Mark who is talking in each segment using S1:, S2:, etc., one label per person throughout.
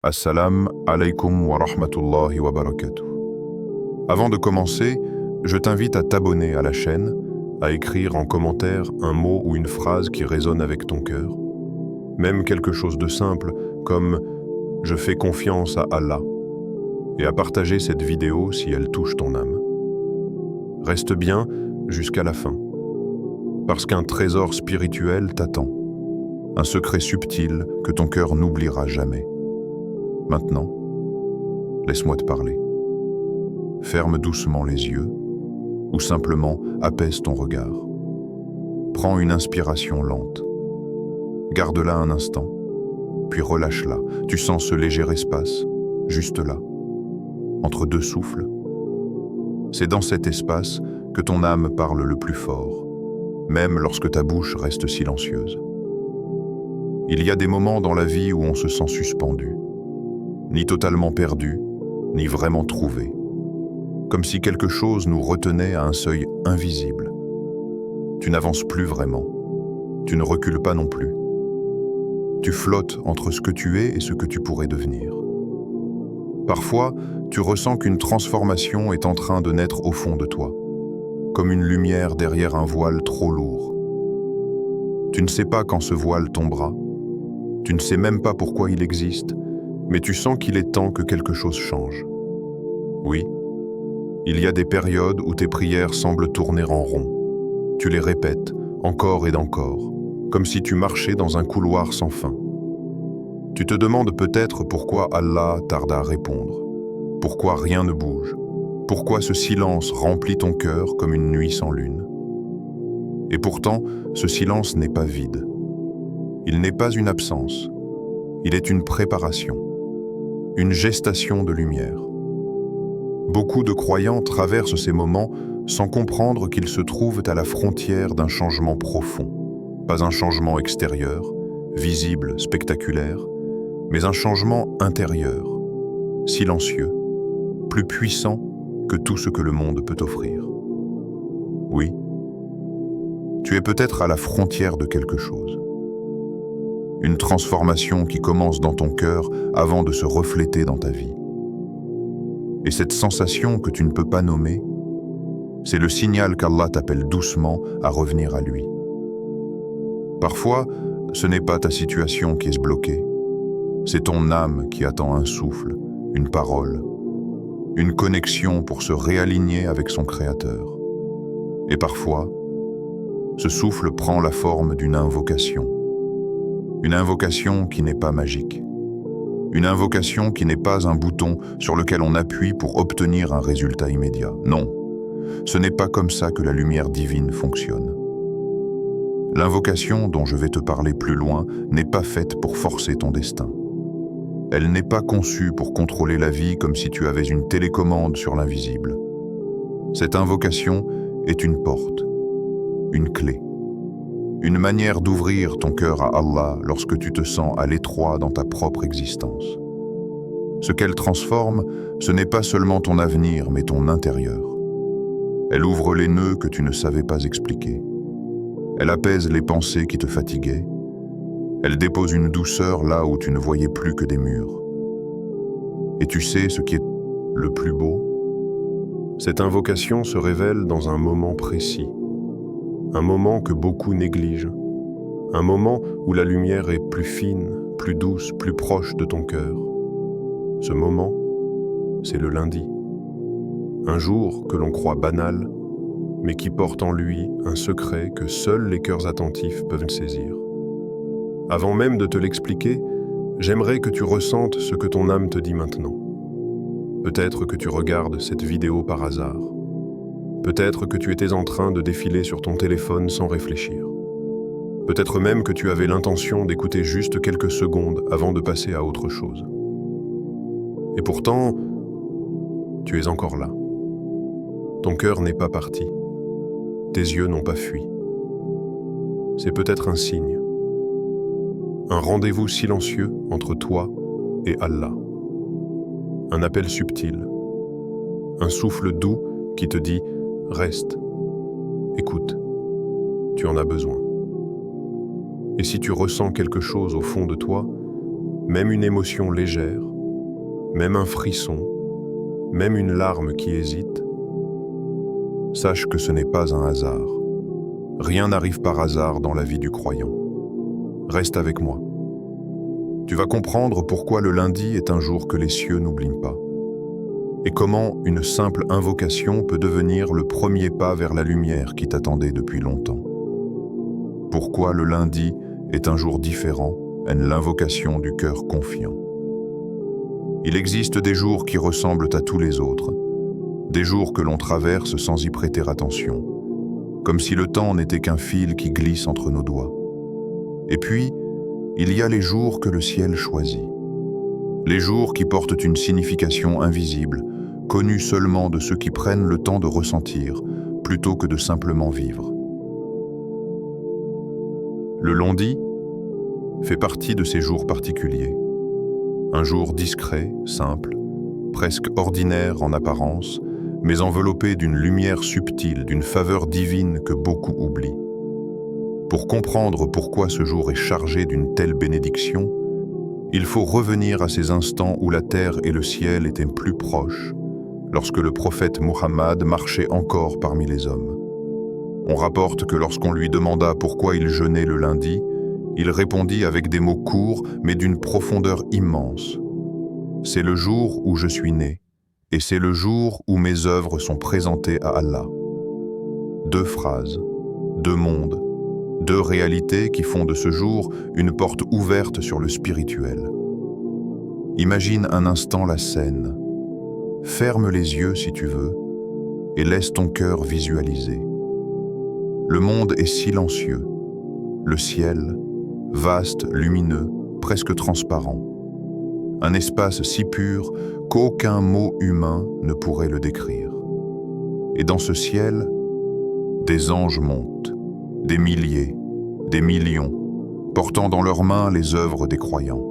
S1: Assalam alaikum wa rahmatullahi wa barakatuh. Avant de commencer, je t'invite à t'abonner à la chaîne, à écrire en commentaire un mot ou une phrase qui résonne avec ton cœur. Même quelque chose de simple comme « Je fais confiance à Allah » et à partager cette vidéo si elle touche ton âme. Reste bien jusqu'à la fin, parce qu'un trésor spirituel t'attend, un secret subtil que ton cœur n'oubliera jamais. Maintenant, laisse-moi te parler. Ferme doucement les yeux ou simplement apaise ton regard. Prends une inspiration lente. Garde-la un instant, puis relâche-la. Tu sens ce léger espace, juste là, entre deux souffles. C'est dans cet espace que ton âme parle le plus fort, même lorsque ta bouche reste silencieuse. Il y a des moments dans la vie où on se sent suspendu, ni totalement perdu, ni vraiment trouvé, comme si quelque chose nous retenait à un seuil invisible. Tu n'avances plus vraiment, tu ne recules pas non plus. Tu flottes entre ce que tu es et ce que tu pourrais devenir. Parfois, tu ressens qu'une transformation est en train de naître au fond de toi, comme une lumière derrière un voile trop lourd. Tu ne sais pas quand ce voile tombera, tu ne sais même pas pourquoi il existe, mais tu sens qu'il est temps que quelque chose change. Oui, il y a des périodes où tes prières semblent tourner en rond. Tu les répètes encore et encore, comme si tu marchais dans un couloir sans fin. Tu te demandes peut-être pourquoi Allah tarde à répondre, pourquoi rien ne bouge, pourquoi ce silence remplit ton cœur comme une nuit sans lune. Et pourtant, ce silence n'est pas vide. Il n'est pas une absence, il est une préparation. Une gestation de lumière. Beaucoup de croyants traversent ces moments sans comprendre qu'ils se trouvent à la frontière d'un changement profond. Pas un changement extérieur, visible, spectaculaire, mais un changement intérieur, silencieux, plus puissant que tout ce que le monde peut offrir. Oui, tu es peut-être à la frontière de quelque chose. Une transformation qui commence dans ton cœur avant de se refléter dans ta vie. Et cette sensation que tu ne peux pas nommer, c'est le signal qu'Allah t'appelle doucement à revenir à lui. Parfois, ce n'est pas ta situation qui est bloquée, c'est ton âme qui attend un souffle, une parole, une connexion pour se réaligner avec son Créateur. Et parfois, ce souffle prend la forme d'une invocation. Une invocation qui n'est pas magique. Une invocation qui n'est pas un bouton sur lequel on appuie pour obtenir un résultat immédiat. Non, ce n'est pas comme ça que la lumière divine fonctionne. L'invocation dont je vais te parler plus loin n'est pas faite pour forcer ton destin. Elle n'est pas conçue pour contrôler la vie comme si tu avais une télécommande sur l'invisible. Cette invocation est une porte, une clé. Une manière d'ouvrir ton cœur à Allah lorsque tu te sens à l'étroit dans ta propre existence. Ce qu'elle transforme, ce n'est pas seulement ton avenir, mais ton intérieur. Elle ouvre les nœuds que tu ne savais pas expliquer. Elle apaise les pensées qui te fatiguaient. Elle dépose une douceur là où tu ne voyais plus que des murs. Et tu sais ce qui est le plus beau? Cette invocation se révèle dans un moment précis. Un moment que beaucoup négligent, un moment où la lumière est plus fine, plus douce, plus proche de ton cœur. Ce moment, c'est le lundi. Un jour que l'on croit banal, mais qui porte en lui un secret que seuls les cœurs attentifs peuvent saisir. Avant même de te l'expliquer, j'aimerais que tu ressentes ce que ton âme te dit maintenant. Peut-être que tu regardes cette vidéo par hasard. Peut-être que tu étais en train de défiler sur ton téléphone sans réfléchir. Peut-être même que tu avais l'intention d'écouter juste quelques secondes avant de passer à autre chose. Et pourtant, tu es encore là. Ton cœur n'est pas parti. Tes yeux n'ont pas fui. C'est peut-être un signe. Un rendez-vous silencieux entre toi et Allah. Un appel subtil. Un souffle doux qui te dit « Reste, écoute, tu en as besoin ». Et si tu ressens quelque chose au fond de toi, même une émotion légère, même un frisson, même une larme qui hésite, sache que ce n'est pas un hasard. Rien n'arrive par hasard dans la vie du croyant. Reste avec moi. Tu vas comprendre pourquoi le lundi est un jour que les cieux n'oublient pas, et comment une simple invocation peut devenir le premier pas vers la lumière qui t'attendait depuis longtemps. Pourquoi le lundi est un jour différent, l'invocation du cœur confiant. Il existe des jours qui ressemblent à tous les autres, des jours que l'on traverse sans y prêter attention, comme si le temps n'était qu'un fil qui glisse entre nos doigts. Et puis, il y a les jours que le ciel choisit, les jours qui portent une signification invisible, connue seulement de ceux qui prennent le temps de ressentir, plutôt que de simplement vivre. Le lundi fait partie de ces jours particuliers. Un jour discret, simple, presque ordinaire en apparence, mais enveloppé d'une lumière subtile, d'une faveur divine que beaucoup oublient. Pour comprendre pourquoi ce jour est chargé d'une telle bénédiction, il faut revenir à ces instants où la terre et le ciel étaient plus proches, lorsque le prophète Muhammad marchait encore parmi les hommes. On rapporte que lorsqu'on lui demanda pourquoi il jeûnait le lundi, il répondit avec des mots courts mais d'une profondeur immense. « C'est le jour où je suis né, et c'est le jour où mes œuvres sont présentées à Allah. » Deux phrases, deux mondes, deux réalités qui font de ce jour une porte ouverte sur le spirituel. Imagine un instant la scène. Ferme les yeux si tu veux et laisse ton cœur visualiser. Le monde est silencieux, le ciel, vaste, lumineux, presque transparent. Un espace si pur qu'aucun mot humain ne pourrait le décrire. Et dans ce ciel, des anges montent, des milliers, des millions, portant dans leurs mains les œuvres des croyants,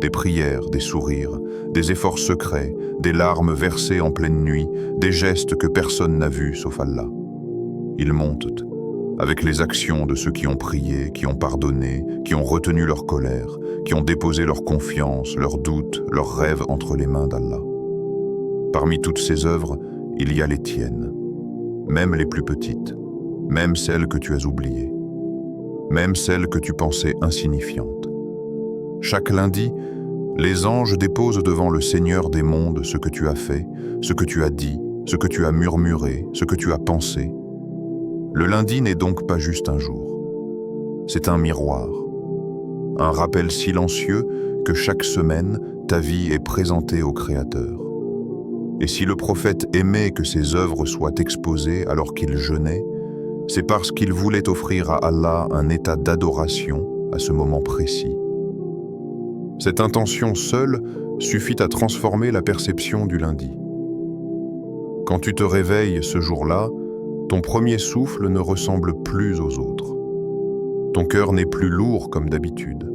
S1: des prières, des sourires, des efforts secrets, des larmes versées en pleine nuit, des gestes que personne n'a vus sauf Allah. Ils montent avec les actions de ceux qui ont prié, qui ont pardonné, qui ont retenu leur colère, qui ont déposé leur confiance, leurs doutes, leurs rêves entre les mains d'Allah. Parmi toutes ces œuvres, il y a les tiennes, même les plus petites, même celles que tu as oubliées, même celles que tu pensais insignifiantes. Chaque lundi, les anges déposent devant le Seigneur des mondes ce que tu as fait, ce que tu as dit, ce que tu as murmuré, ce que tu as pensé. Le lundi n'est donc pas juste un jour. C'est un miroir, un rappel silencieux que chaque semaine, ta vie est présentée au Créateur. Et si le prophète aimait que ses œuvres soient exposées alors qu'il jeûnait, c'est parce qu'il voulait offrir à Allah un état d'adoration à ce moment précis. Cette intention seule suffit à transformer la perception du lundi. Quand tu te réveilles ce jour-là, ton premier souffle ne ressemble plus aux autres. Ton cœur n'est plus lourd comme d'habitude.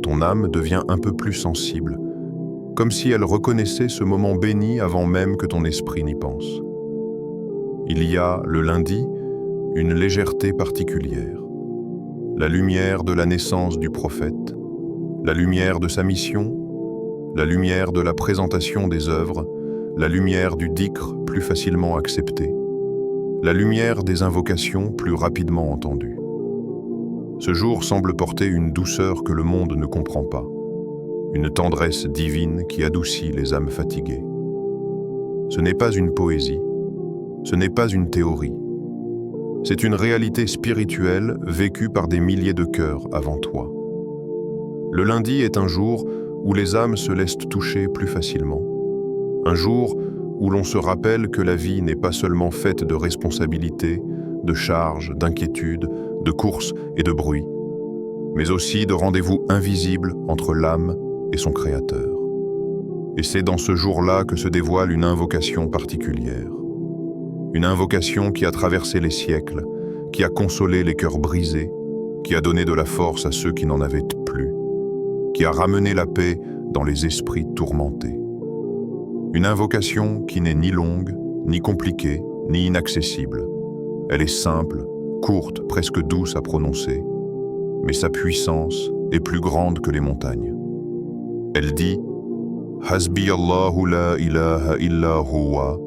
S1: Ton âme devient un peu plus sensible, comme si elle reconnaissait ce moment béni avant même que ton esprit n'y pense. Il y a, le lundi, une légèreté particulière. La lumière de la naissance du prophète, la lumière de sa mission, la lumière de la présentation des œuvres, la lumière du dhikr plus facilement accepté, la lumière des invocations plus rapidement entendues. Ce jour semble porter une douceur que le monde ne comprend pas, une tendresse divine qui adoucit les âmes fatiguées. Ce n'est pas une poésie, ce n'est pas une théorie. C'est une réalité spirituelle vécue par des milliers de cœurs avant toi. Le lundi est un jour où les âmes se laissent toucher plus facilement. Un jour où l'on se rappelle que la vie n'est pas seulement faite de responsabilités, de charges, d'inquiétudes, de courses et de bruit, mais aussi de rendez-vous invisibles entre l'âme et son Créateur. Et c'est dans ce jour-là que se dévoile une invocation particulière. Une invocation qui a traversé les siècles, qui a consolé les cœurs brisés, qui a donné de la force à ceux qui n'en avaient plus, qui a ramené la paix dans les esprits tourmentés. Une invocation qui n'est ni longue, ni compliquée, ni inaccessible. Elle est simple, courte, presque douce à prononcer, mais sa puissance est plus grande que les montagnes. Elle dit « Hasbi Allahu la ilaha illa huwa,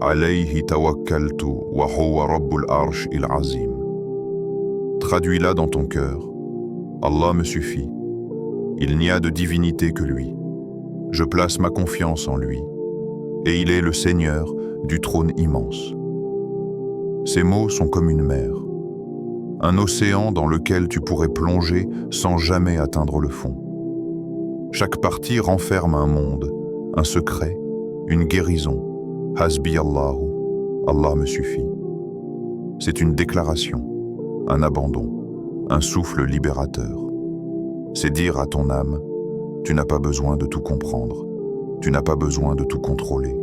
S1: alayhi tawakkaltu wa huwa rabbul arsh il azim. Traduis-la dans ton cœur. Allah me suffit. Il n'y a de divinité que lui. Je place ma confiance en lui. Et il est le Seigneur du trône immense. Ces mots sont comme une mer, un océan dans lequel tu pourrais plonger sans jamais atteindre le fond. Chaque partie renferme un monde, un secret, une guérison. Hasbi Allahu, Allah me suffit. C'est une déclaration, un abandon, un souffle libérateur. C'est dire à ton âme, tu n'as pas besoin de tout comprendre, tu n'as pas besoin de tout contrôler,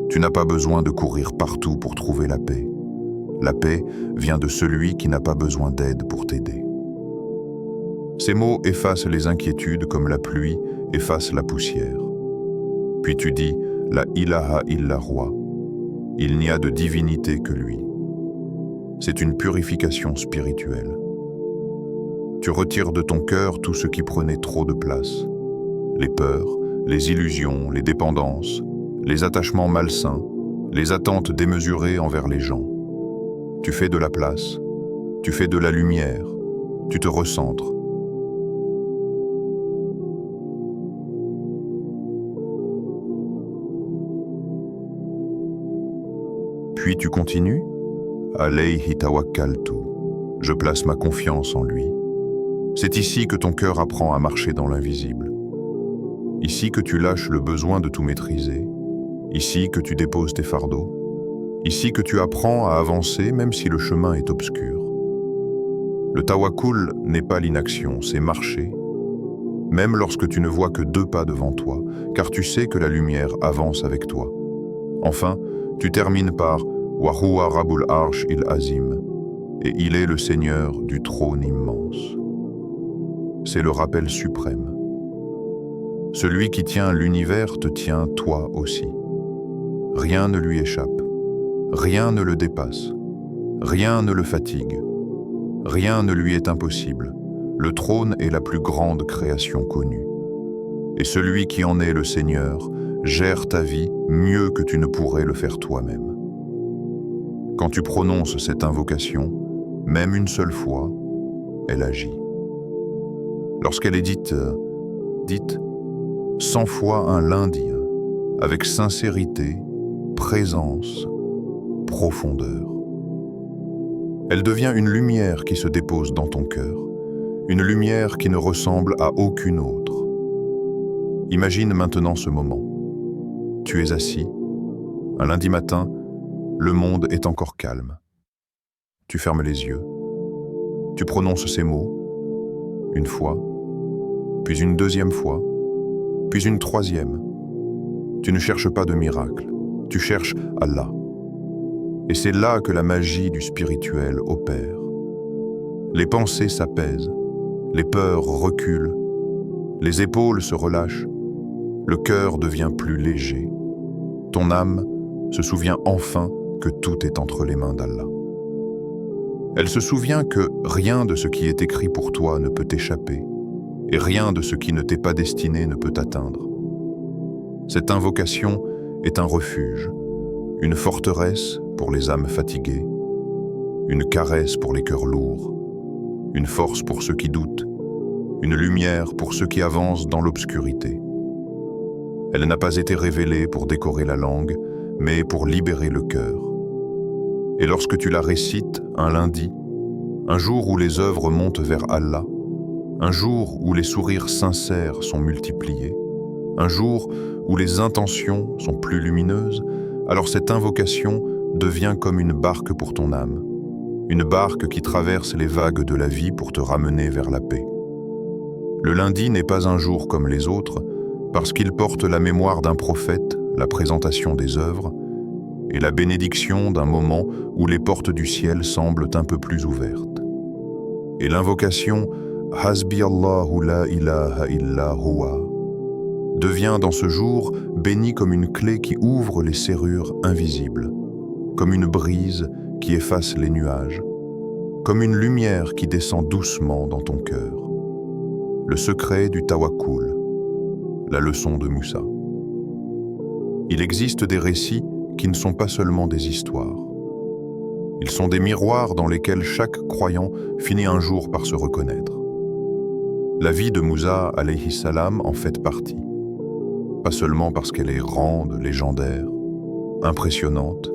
S1: tu n'as pas besoin de courir partout pour trouver la paix. La paix vient de celui qui n'a pas besoin d'aide pour t'aider. Ces mots effacent les inquiétudes comme la pluie efface la poussière. Puis tu dis, la ilaha illa roi. Il n'y a de divinité que lui. C'est une purification spirituelle. Tu retires de ton cœur tout ce qui prenait trop de place. Les peurs, les illusions, les dépendances, les attachements malsains, les attentes démesurées envers les gens. Tu fais de la place, tu fais de la lumière, tu te recentres. Puis tu continues, alayhi tawakkaltu. Je place ma confiance en lui. C'est ici que ton cœur apprend à marcher dans l'invisible. Ici que tu lâches le besoin de tout maîtriser. Ici que tu déposes tes fardeaux. Ici que tu apprends à avancer même si le chemin est obscur. Le tawakkul n'est pas l'inaction, c'est marcher, même lorsque tu ne vois que 2 pas devant toi, car tu sais que la lumière avance avec toi. Enfin, tu termines par « Wa huwa rabbul arsh il azim » et il est le Seigneur du trône immense. C'est le rappel suprême. Celui qui tient l'univers te tient toi aussi. Rien ne lui échappe. Rien ne le dépasse, rien ne le fatigue, rien ne lui est impossible. Le trône est la plus grande création connue. Et celui qui en est le Seigneur gère ta vie mieux que tu ne pourrais le faire toi-même. Quand tu prononces cette invocation, même une seule fois, elle agit. Lorsqu'elle est dite 100 fois un lundi, avec sincérité, présence, profondeur. Elle devient une lumière qui se dépose dans ton cœur, une lumière qui ne ressemble à aucune autre. Imagine maintenant ce moment. Tu es assis, un lundi matin, le monde est encore calme. Tu fermes les yeux, tu prononces ces mots, une fois, puis une deuxième fois, puis une troisième. Tu ne cherches pas de miracle, tu cherches Allah. Et c'est là que la magie du spirituel opère. Les pensées s'apaisent, les peurs reculent, les épaules se relâchent, le cœur devient plus léger. Ton âme se souvient enfin que tout est entre les mains d'Allah. Elle se souvient que rien de ce qui est écrit pour toi ne peut t'échapper, et rien de ce qui ne t'est pas destiné ne peut t'atteindre. Cette invocation est un refuge, une forteresse pour les âmes fatiguées, une caresse pour les cœurs lourds, une force pour ceux qui doutent, une lumière pour ceux qui avancent dans l'obscurité. Elle n'a pas été révélée pour décorer la langue, mais pour libérer le cœur. Et lorsque tu la récites un lundi, un jour où les œuvres montent vers Allah, un jour où les sourires sincères sont multipliés, un jour où les intentions sont plus lumineuses, alors cette invocation devient comme une barque pour ton âme, une barque qui traverse les vagues de la vie pour te ramener vers la paix. Le lundi n'est pas un jour comme les autres, parce qu'il porte la mémoire d'un prophète, la présentation des œuvres, et la bénédiction d'un moment où les portes du ciel semblent un peu plus ouvertes. Et l'invocation « Hasbi Allahu la ilaha illa huwa » devient dans ce jour bénie comme une clé qui ouvre les serrures invisibles, comme une brise qui efface les nuages, comme une lumière qui descend doucement dans ton cœur. Le secret du tawakkul, la leçon de Moussa. Il existe des récits qui ne sont pas seulement des histoires. Ils sont des miroirs dans lesquels chaque croyant finit un jour par se reconnaître. La vie de Moussa alayhi salam en fait partie. Pas seulement parce qu'elle est grande, légendaire, impressionnante,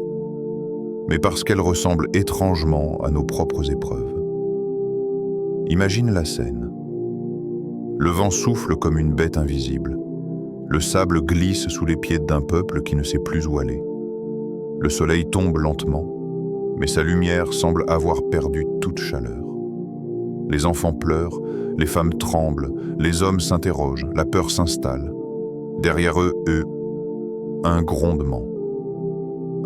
S1: mais parce qu'elle ressemble étrangement à nos propres épreuves. Imagine la scène. Le vent souffle comme une bête invisible. Le sable glisse sous les pieds d'un peuple qui ne sait plus où aller. Le soleil tombe lentement, mais sa lumière semble avoir perdu toute chaleur. Les enfants pleurent, les femmes tremblent, les hommes s'interrogent, la peur s'installe. Derrière eux, un grondement.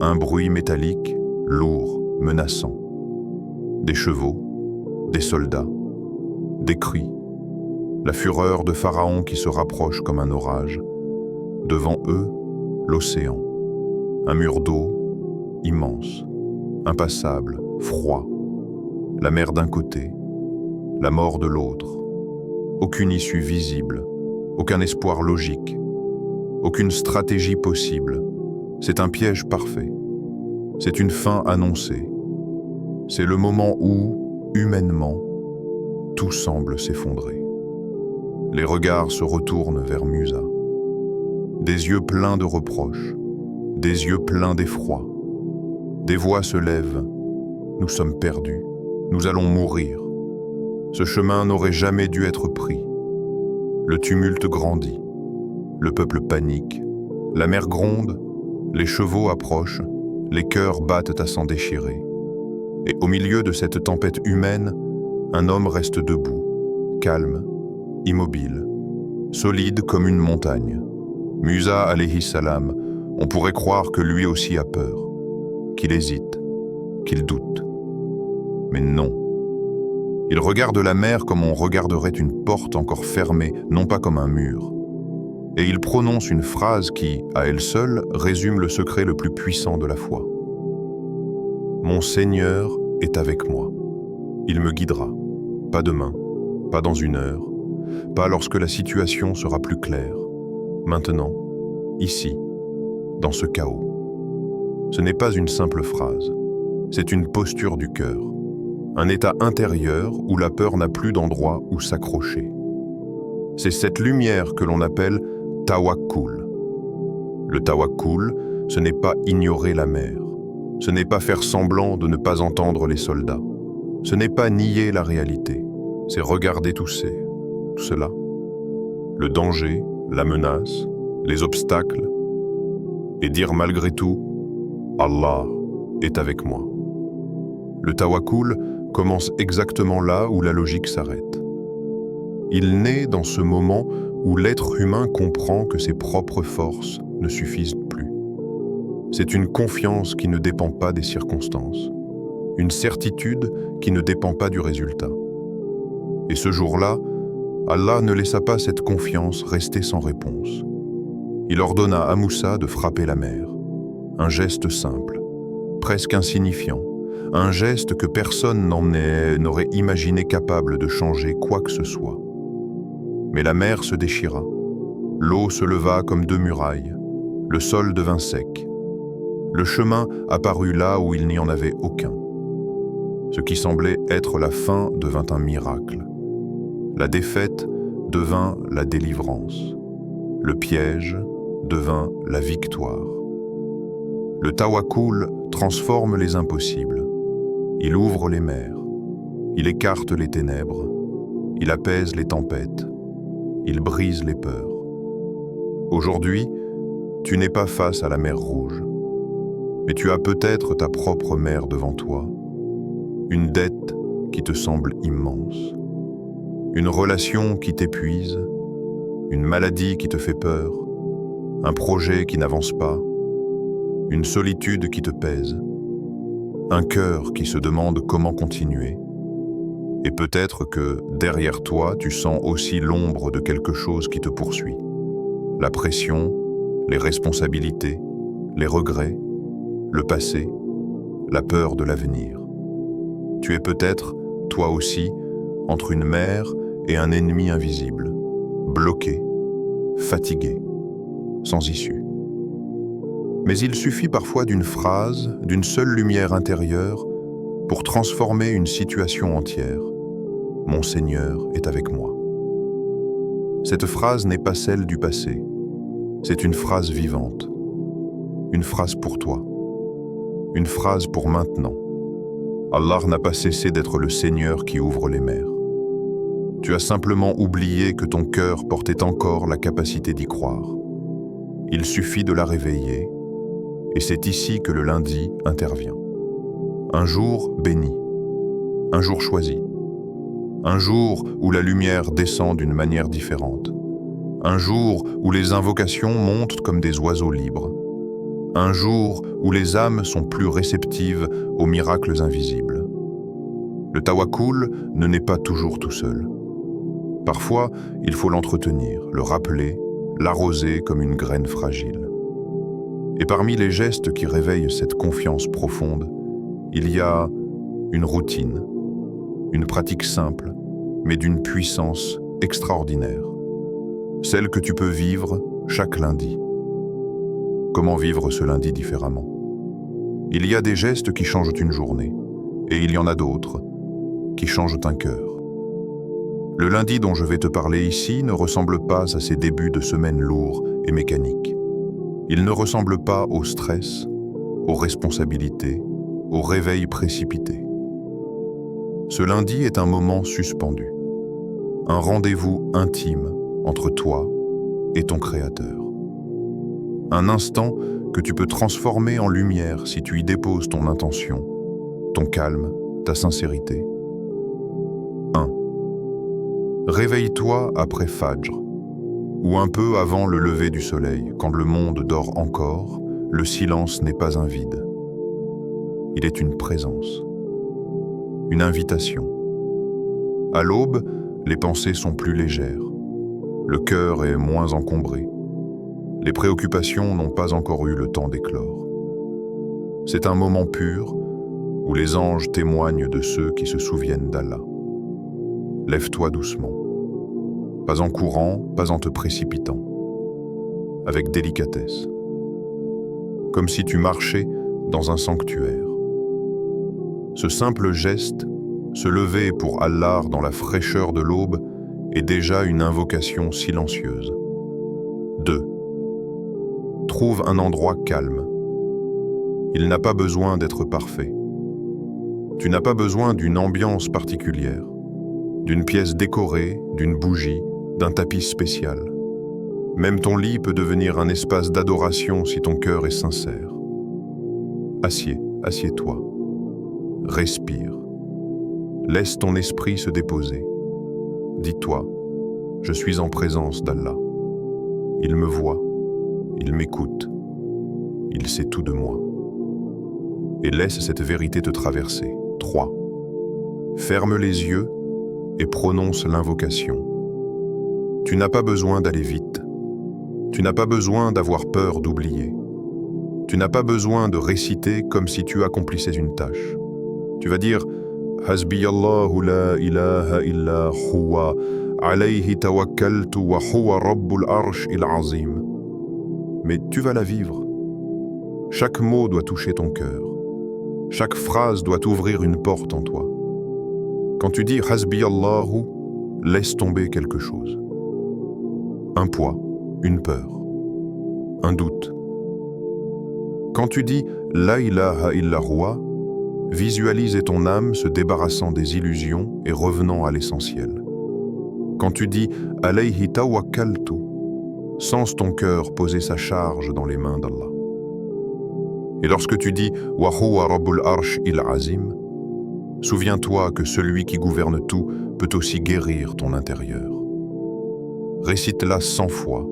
S1: Un bruit métallique, lourd, menaçant. Des chevaux, des soldats, des cris. La fureur de Pharaon qui se rapproche comme un orage. Devant eux, l'océan. Un mur d'eau immense, impassable, froid. La mer d'un côté, la mort de l'autre. Aucune issue visible, aucun espoir logique, aucune stratégie possible. C'est un piège parfait. C'est une fin annoncée. C'est le moment où, humainement, tout semble s'effondrer. Les regards se retournent vers Musa. Des yeux pleins de reproches, des yeux pleins d'effroi. Des voix se lèvent. Nous sommes perdus. Nous allons mourir. Ce chemin n'aurait jamais dû être pris. Le tumulte grandit. Le peuple panique. La mer gronde. Les chevaux approchent. Les cœurs battent à s'en déchirer. Et au milieu de cette tempête humaine, un homme reste debout, calme, immobile, solide comme une montagne. Musa alayhi salam, on pourrait croire que lui aussi a peur, qu'il hésite, qu'il doute. Mais non. Il regarde la mer comme on regarderait une porte encore fermée, non pas comme un mur. Et il prononce une phrase qui, à elle seule, résume le secret le plus puissant de la foi. Mon Seigneur est avec moi. Il me guidera. Pas demain, pas dans une heure, pas lorsque la situation sera plus claire. Maintenant, ici, dans ce chaos. Ce n'est pas une simple phrase, c'est une posture du cœur, un état intérieur où la peur n'a plus d'endroit où s'accrocher. C'est cette lumière que l'on appelle tawakkul. Le tawakkul, ce n'est pas ignorer la mer, ce n'est pas faire semblant de ne pas entendre les soldats, ce n'est pas nier la réalité, c'est regarder tout cela, le danger, la menace, les obstacles, et dire malgré tout « Allah est avec moi ». Le tawakkul commence exactement là où la logique s'arrête. Il naît dans ce moment où l'être humain comprend que ses propres forces ne suffisent plus. C'est une confiance qui ne dépend pas des circonstances, une certitude qui ne dépend pas du résultat. Et ce jour-là, Allah ne laissa pas cette confiance rester sans réponse. Il ordonna à Moussa de frapper la mer. Un geste simple, presque insignifiant, un geste que personne n'aurait imaginé capable de changer quoi que ce soit. Mais la mer se déchira. L'eau se leva comme deux murailles. Le sol devint sec. Le chemin apparut là où il n'y en avait aucun. Ce qui semblait être la fin devint un miracle. La défaite devint la délivrance. Le piège devint la victoire. Le tawakkul transforme les impossibles. Il ouvre les mers. Il écarte les ténèbres. Il apaise les tempêtes. Il brise les peurs. Aujourd'hui, tu n'es pas face à la mer Rouge, mais tu as peut-être ta propre mer devant toi, une dette qui te semble immense, une relation qui t'épuise, une maladie qui te fait peur, un projet qui n'avance pas, une solitude qui te pèse, un cœur qui se demande comment continuer. Et peut-être que, derrière toi, tu sens aussi l'ombre de quelque chose qui te poursuit. La pression, les responsabilités, les regrets, le passé, la peur de l'avenir. Tu es peut-être, toi aussi, entre une mer et un ennemi invisible, bloqué, fatigué, sans issue. Mais il suffit parfois d'une phrase, d'une seule lumière intérieure, pour transformer une situation entière. Mon Seigneur est avec moi. Cette phrase n'est pas celle du passé. C'est une phrase vivante. Une phrase pour toi. Une phrase pour maintenant. Allah n'a pas cessé d'être le Seigneur qui ouvre les mers. Tu as simplement oublié que ton cœur portait encore la capacité d'y croire. Il suffit de la réveiller, et c'est ici que le lundi intervient. Un jour béni, un jour choisi, un jour où la lumière descend d'une manière différente, un jour où les invocations montent comme des oiseaux libres, un jour où les âmes sont plus réceptives aux miracles invisibles. Le tawakkul ne naît pas toujours tout seul. Parfois, il faut l'entretenir, le rappeler, l'arroser comme une graine fragile. Et parmi les gestes qui réveillent cette confiance profonde, il y a une routine, une pratique simple, mais d'une puissance extraordinaire. Celle que tu peux vivre chaque lundi. Comment vivre ce lundi différemment? Il y a des gestes qui changent une journée, et il y en a d'autres qui changent un cœur. Le lundi dont je vais te parler ici ne ressemble pas à ces débuts de semaine lourds et mécaniques. Il ne ressemble pas au stress, aux responsabilités, au réveil précipité. Ce lundi est un moment suspendu, un rendez-vous intime entre toi et ton Créateur. Un instant que tu peux transformer en lumière si tu y déposes ton intention, ton calme, ta sincérité. 1. Réveille-toi après Fajr, ou un peu avant le lever du soleil, quand le monde dort encore, le silence n'est pas un vide. Il est une présence, une invitation. À l'aube, les pensées sont plus légères, le cœur est moins encombré. Les préoccupations n'ont pas encore eu le temps d'éclore. C'est un moment pur où les anges témoignent de ceux qui se souviennent d'Allah. Lève-toi doucement, pas en courant, pas en te précipitant, avec délicatesse, comme si tu marchais dans un sanctuaire. Ce simple geste, se lever pour Allah dans la fraîcheur de l'aube, est déjà une invocation silencieuse. 2. Trouve un endroit calme. Il n'a pas besoin d'être parfait. Tu n'as pas besoin d'une ambiance particulière, d'une pièce décorée, d'une bougie, d'un tapis spécial. Même ton lit peut devenir un espace d'adoration si ton cœur est sincère. Assieds-toi. Respire. Laisse ton esprit se déposer. Dis-toi, je suis en présence d'Allah. Il me voit. Il m'écoute. Il sait tout de moi. Et laisse cette vérité te traverser. 3. Ferme les yeux et prononce l'invocation. Tu n'as pas besoin d'aller vite. Tu n'as pas besoin d'avoir peur d'oublier. Tu n'as pas besoin de réciter comme si tu accomplissais une tâche. Tu vas dire « Hasbi Allahu la ilaha illa huwa, alayhi tawakkaltu wa huwa rabbul arsh il azim » Mais tu vas la vivre. Chaque mot doit toucher ton cœur. Chaque phrase doit ouvrir une porte en toi. Quand tu dis « Hasbi Allahu », laisse tomber quelque chose. Un poids, une peur, un doute. Quand tu dis « La ilaha illa huwa », visualise ton âme se débarrassant des illusions et revenant à l'essentiel. Quand tu dis « Alayhi tawakkaltu », sens ton cœur poser sa charge dans les mains d'Allah. Et lorsque tu dis « Wa huwa rabbul arsh il azim », souviens-toi que celui qui gouverne tout peut aussi guérir ton intérieur. Récite-la 100 fois,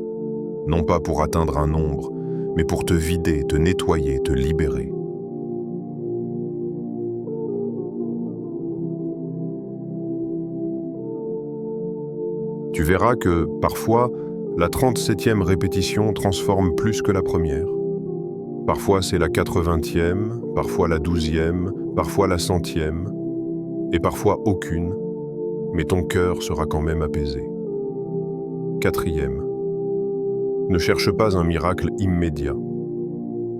S1: non pas pour atteindre un nombre, mais pour te vider, te nettoyer, te libérer. Tu verras que, parfois, la 37e répétition transforme plus que la première. Parfois c'est la 80e, parfois la 12e, parfois la 100e, et parfois aucune, mais ton cœur sera quand même apaisé. 4e. Ne cherche pas un miracle immédiat.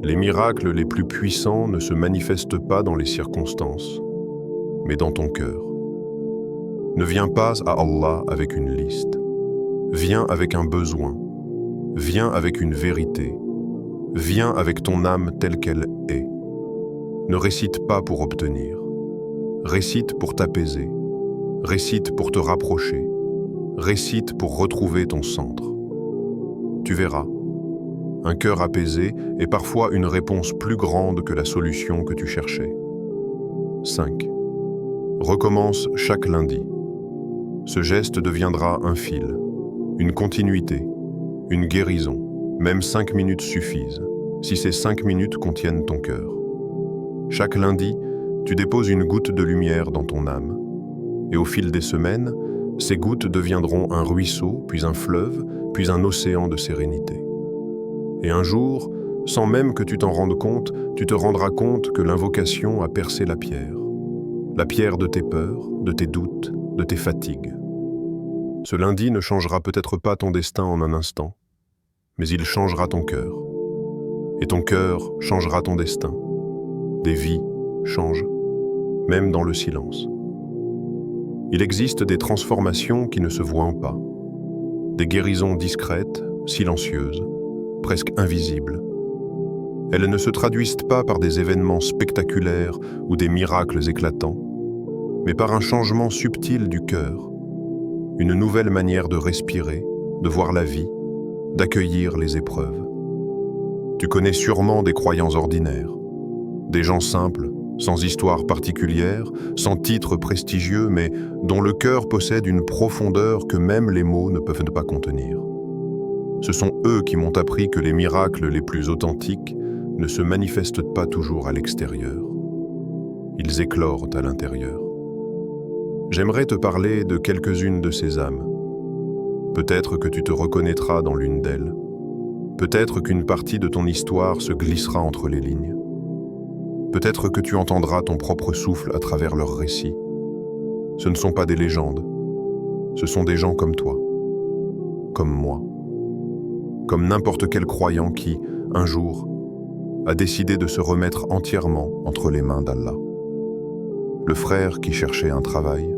S1: Les miracles les plus puissants ne se manifestent pas dans les circonstances, mais dans ton cœur. Ne viens pas à Allah avec une liste. Viens avec un besoin. Viens avec une vérité. Viens avec ton âme telle qu'elle est. Ne récite pas pour obtenir. Récite pour t'apaiser. Récite pour te rapprocher. Récite pour retrouver ton centre. Tu verras. Un cœur apaisé est parfois une réponse plus grande que la solution que tu cherchais. 5. Recommence chaque lundi. Ce geste deviendra un fil, une continuité, une guérison. Même 5 minutes suffisent, si ces 5 minutes contiennent ton cœur. Chaque lundi, tu déposes une goutte de lumière dans ton âme. Et au fil des semaines, ces gouttes deviendront un ruisseau, puis un fleuve, puis un océan de sérénité. Et un jour, sans même que tu t'en rendes compte, tu te rendras compte que l'invocation a percé la pierre de tes peurs, de tes doutes, de tes fatigues. Ce lundi ne changera peut-être pas ton destin en un instant, mais il changera ton cœur. Et ton cœur changera ton destin. Des vies changent, même dans le silence. Il existe des transformations qui ne se voient pas, des guérisons discrètes, silencieuses, presque invisibles. Elles ne se traduisent pas par des événements spectaculaires ou des miracles éclatants, mais par un changement subtil du cœur, une nouvelle manière de respirer, de voir la vie, d'accueillir les épreuves. Tu connais sûrement des croyants ordinaires, des gens simples, sans histoire particulière, sans titre prestigieux, mais dont le cœur possède une profondeur que même les mots ne peuvent pas contenir. Ce sont eux qui m'ont appris que les miracles les plus authentiques ne se manifestent pas toujours à l'extérieur. Ils éclorent à l'intérieur. J'aimerais te parler de quelques-unes de ces âmes. Peut-être que tu te reconnaîtras dans l'une d'elles. Peut-être qu'une partie de ton histoire se glissera entre les lignes. Peut-être que tu entendras ton propre souffle à travers leurs récits. Ce ne sont pas des légendes. Ce sont des gens comme toi, comme moi, comme n'importe quel croyant qui, un jour, a décidé de se remettre entièrement entre les mains d'Allah. Le frère qui cherchait un travail,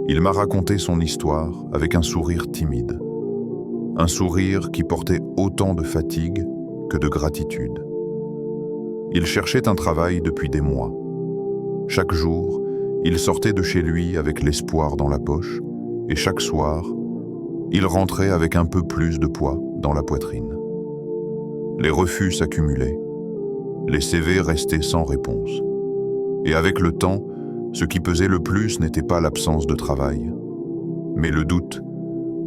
S1: il m'a raconté son histoire avec un sourire timide. Un sourire qui portait autant de fatigue que de gratitude. Il cherchait un travail depuis des mois. Chaque jour, il sortait de chez lui avec l'espoir dans la poche, et chaque soir, il rentrait avec un peu plus de poids dans la poitrine. Les refus s'accumulaient, les CV restaient sans réponse. Et avec le temps, ce qui pesait le plus n'était pas l'absence de travail, mais le doute.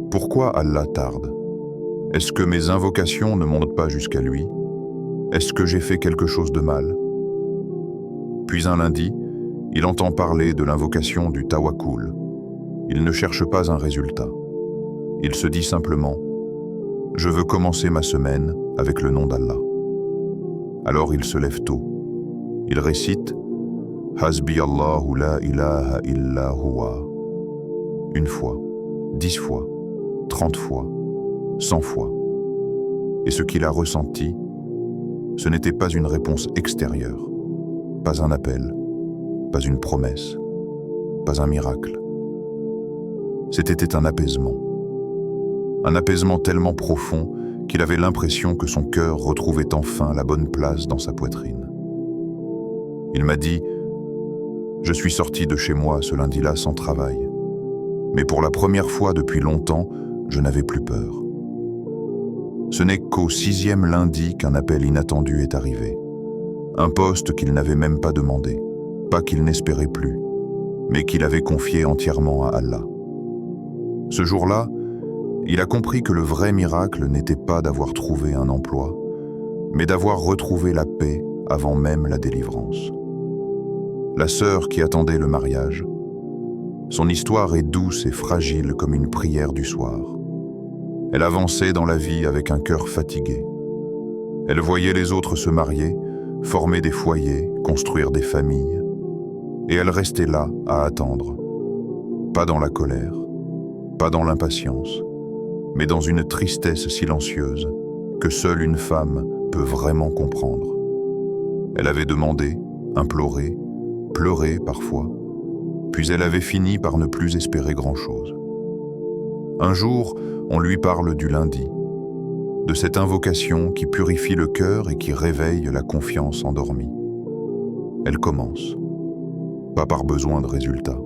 S1: Pourquoi Allah tarde? Est-ce que mes invocations ne montent pas jusqu'à lui? Est-ce que j'ai fait quelque chose de mal? Puis un lundi, il entend parler de l'invocation du tawakkul. Il ne cherche pas un résultat. Il se dit simplement « Je veux commencer ma semaine avec le nom d'Allah ». Alors il se lève tôt. Il récite « Hasbi Allahu la ilaha illa huwa » 1 fois, 10 fois, 30 fois, 100 fois. Et ce qu'il a ressenti, ce n'était pas une réponse extérieure, pas un appel, pas une promesse, pas un miracle. C'était un apaisement tellement profond qu'il avait l'impression que son cœur retrouvait enfin la bonne place dans sa poitrine. Il m'a dit « Je suis sorti de chez moi ce lundi-là sans travail, mais pour la première fois depuis longtemps, je n'avais plus peur. Ce n'est qu'au 6e lundi qu'un appel inattendu est arrivé. Un poste qu'il n'avait même pas demandé, pas qu'il n'espérait plus, mais qu'il avait confié entièrement à Allah. Ce jour-là, il a compris que le vrai miracle n'était pas d'avoir trouvé un emploi, mais d'avoir retrouvé la paix avant même la délivrance. La sœur qui attendait le mariage, son histoire est douce et fragile comme une prière du soir. Elle avançait dans la vie avec un cœur fatigué. Elle voyait les autres se marier, former des foyers, construire des familles. Et elle restait là à attendre. Pas dans la colère, pas dans l'impatience, mais dans une tristesse silencieuse que seule une femme peut vraiment comprendre. Elle avait demandé, imploré, pleuré parfois, puis elle avait fini par ne plus espérer grand-chose. Un jour, on lui parle du lundi, de cette invocation qui purifie le cœur et qui réveille la confiance endormie. Elle commence, pas par besoin de résultat,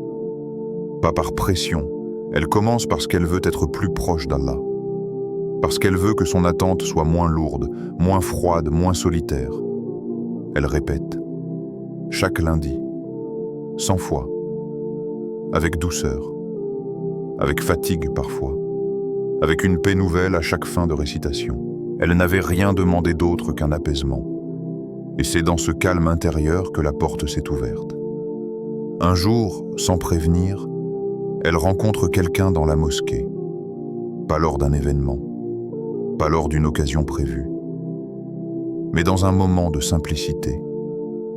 S1: pas par pression, elle commence parce qu'elle veut être plus proche d'Allah, parce qu'elle veut que son attente soit moins lourde, moins froide, moins solitaire. Elle répète, chaque lundi, 100 fois, avec douceur, avec fatigue parfois, avec une paix nouvelle à chaque fin de récitation. Elle n'avait rien demandé d'autre qu'un apaisement. Et c'est dans ce calme intérieur que la porte s'est ouverte. Un jour, sans prévenir, elle rencontre quelqu'un dans la mosquée. Pas lors d'un événement, pas lors d'une occasion prévue, mais dans un moment de simplicité,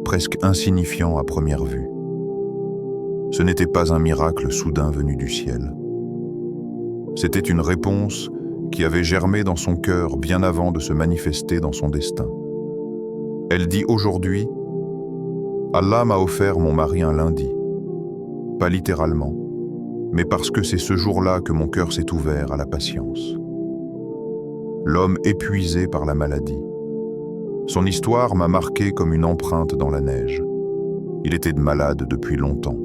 S1: presque insignifiant à première vue. Ce n'était pas un miracle soudain venu du ciel. C'était une réponse qui avait germé dans son cœur bien avant de se manifester dans son destin. Elle dit aujourd'hui, « Allah m'a offert mon mari un lundi. » Pas littéralement, mais parce que c'est ce jour-là que mon cœur s'est ouvert à la patience. L'homme épuisé par la maladie. Son histoire m'a marqué comme une empreinte dans la neige. Il était malade depuis longtemps.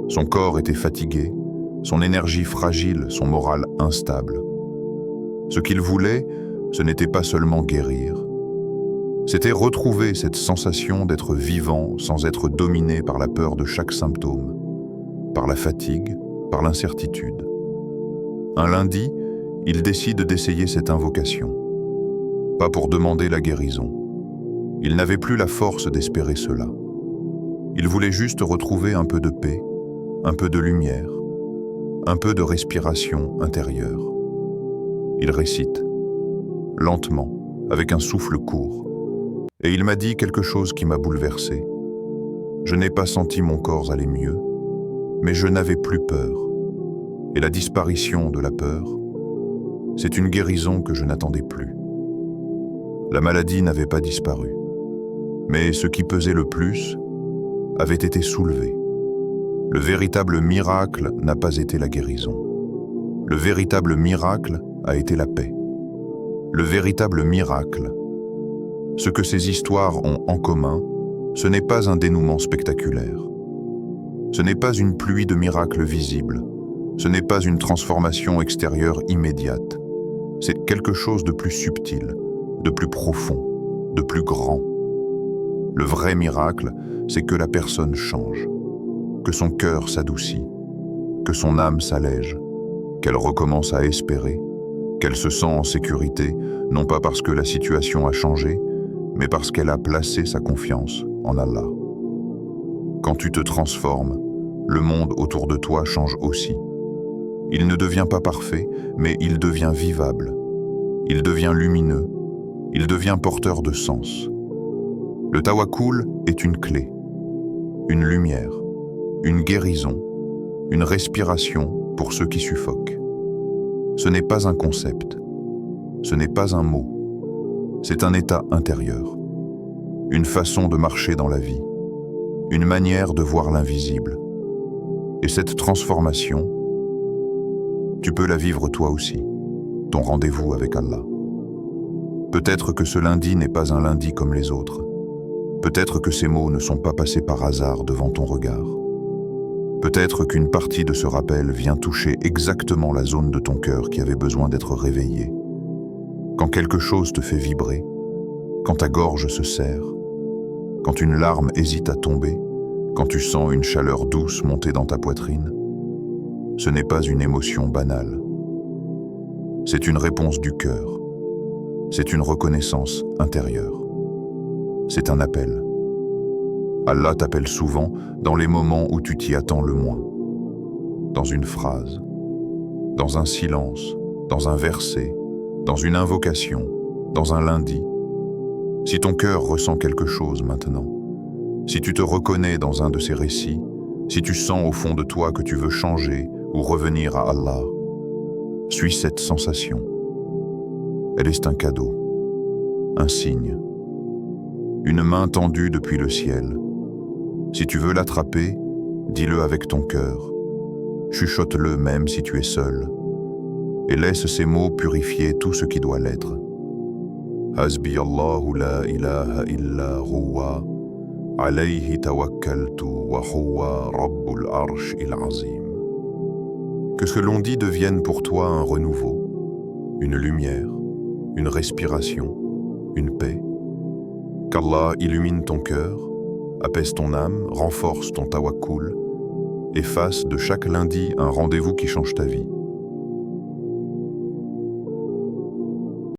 S1: Son corps était fatigué, son énergie fragile, son moral instable. Ce qu'il voulait, ce n'était pas seulement guérir. C'était retrouver cette sensation d'être vivant sans être dominé par la peur de chaque symptôme, par la fatigue, par l'incertitude. Un lundi, il décide d'essayer cette invocation. Pas pour demander la guérison. Il n'avait plus la force d'espérer cela. Il voulait juste retrouver un peu de paix, un peu de lumière, un peu de respiration intérieure. Il récite, lentement, avec un souffle court, et il m'a dit quelque chose qui m'a bouleversé. Je n'ai pas senti mon corps aller mieux, mais je n'avais plus peur. Et la disparition de la peur, c'est une guérison que je n'attendais plus. La maladie n'avait pas disparu, mais ce qui pesait le plus avait été soulevé. Le véritable miracle n'a pas été la guérison. Le véritable miracle a été la paix. Le véritable miracle, ce que ces histoires ont en commun, ce n'est pas un dénouement spectaculaire. Ce n'est pas une pluie de miracles visibles. Ce n'est pas une transformation extérieure immédiate. C'est quelque chose de plus subtil, de plus profond, de plus grand. Le vrai miracle, c'est que la personne change, que son cœur s'adoucit, que son âme s'allège, qu'elle recommence à espérer, qu'elle se sent en sécurité, non pas parce que la situation a changé, mais parce qu'elle a placé sa confiance en Allah. Quand tu te transformes, le monde autour de toi change aussi. Il ne devient pas parfait, mais il devient vivable. Il devient lumineux. Il devient porteur de sens. Le tawakkul est une clé, une lumière, une guérison, une respiration pour ceux qui suffoquent. Ce n'est pas un concept, ce n'est pas un mot, c'est un état intérieur, une façon de marcher dans la vie, une manière de voir l'invisible. Et cette transformation, tu peux la vivre toi aussi, ton rendez-vous avec Allah. Peut-être que ce lundi n'est pas un lundi comme les autres. Peut-être que ces mots ne sont pas passés par hasard devant ton regard. Peut-être qu'une partie de ce rappel vient toucher exactement la zone de ton cœur qui avait besoin d'être réveillée. Quand quelque chose te fait vibrer, quand ta gorge se serre, quand une larme hésite à tomber, quand tu sens une chaleur douce monter dans ta poitrine, ce n'est pas une émotion banale. C'est une réponse du cœur. C'est une reconnaissance intérieure. C'est un appel. Allah t'appelle souvent dans les moments où tu t'y attends le moins. Dans une phrase, dans un silence, dans un verset, dans une invocation, dans un lundi. Si ton cœur ressent quelque chose maintenant, si tu te reconnais dans un de ces récits, si tu sens au fond de toi que tu veux changer ou revenir à Allah, suis cette sensation. Elle est un cadeau. un signe. Une main tendue depuis le ciel. Si tu veux l'attraper, dis-le avec ton cœur. Chuchote-le même si tu es seul. Et laisse ces mots purifier tout ce qui doit l'être. Hasbi Allahu la ilaha illa huwa, alayhi tawakkaltu wa huwa rabbul arshil azim. Que ce que l'on dit devienne pour toi un renouveau, une lumière, une respiration, une paix. Qu'Allah illumine ton cœur, apaise ton âme, renforce ton tawakkul et fasse de chaque lundi un rendez-vous qui change ta vie.